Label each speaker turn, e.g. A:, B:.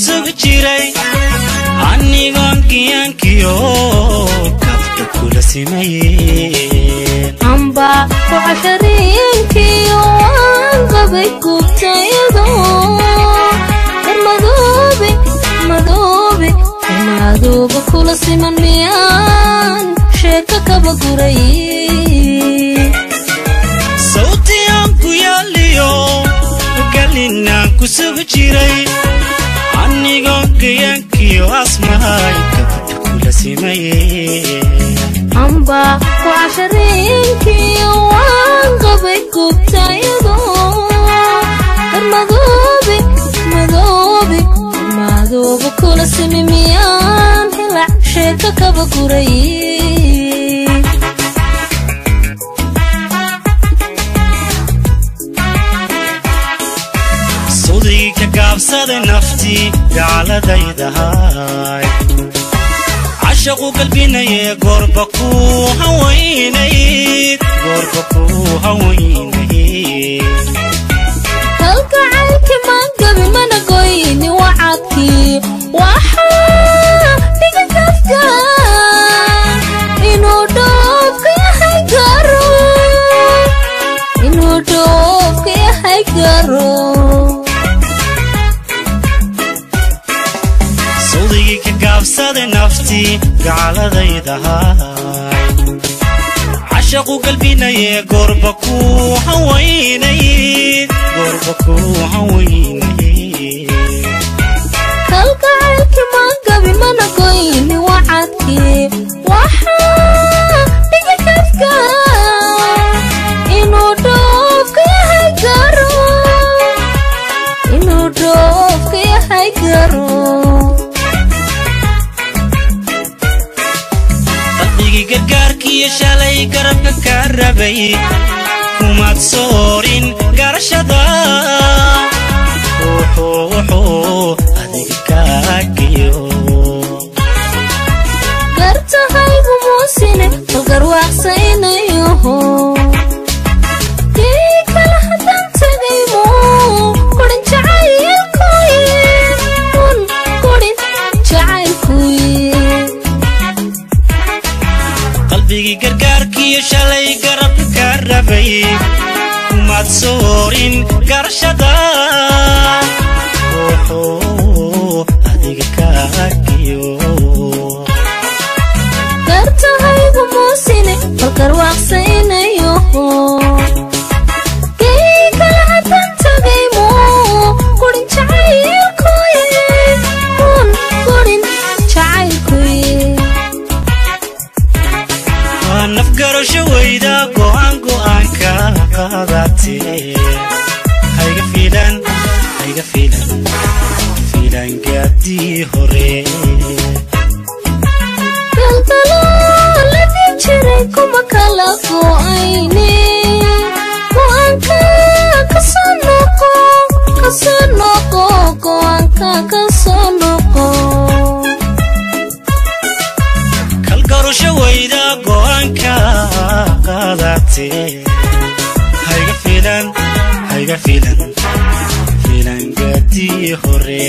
A: kusugi jiray anigoon kiyankiyo kabta kula simayeen
B: amba وعشرينكيو وانقبي كوبتايدو مدوبي كل سيمن ميان شيكا كبقوري
A: صوتي انكو ياليو قالينا كسوغ جيري anigoon kiyankiyo asmahay kabta kula simayeen
B: amba وعشرينكيو وانقبي كوبتايدو مدوبي كل سيمن ميان هلا شيكا كبقوري كابسة نفتي على ديدهاي عشقوا قلبنا يا قربكو هوينيت هلك عالك ما قبل ما نقويني وعدكي وحا بيقى كفكا إنو دوفك يا حيقارو
A: كابسة نفتي على ديدهاي عشقوا قلبنا يا قربكو هوينيت
B: هلك عالك ما قبل ما نقويني وعدكي وحا بيقى كفكا إنو دوفك يا حيقارو
A: gargaarkii shalay garabka ka rabay kuma soorin garashada adiga kaagiyo
B: gartahaygu muusine garwaaqsaynayo kala hadan tagaymo korin jacaylkuye
A: qalbigi gargaarkii shalay garabka ka rabay kuma soorin garashada adiga kaagiyo
B: gartahaygu muusine garwaaqsaynayo kala hadan tagaymo korin jacaylkuye
A: nafgaro shawayda go'aanka qaadate hayga fiilan gaadi hore
B: galbalo la jiray kuma kala go'ayne go'aanka kasoo noqo go'aanka kasoo noqo
A: kalgaro shawayda go'aanka qaadate hayga fiilan gaadi hore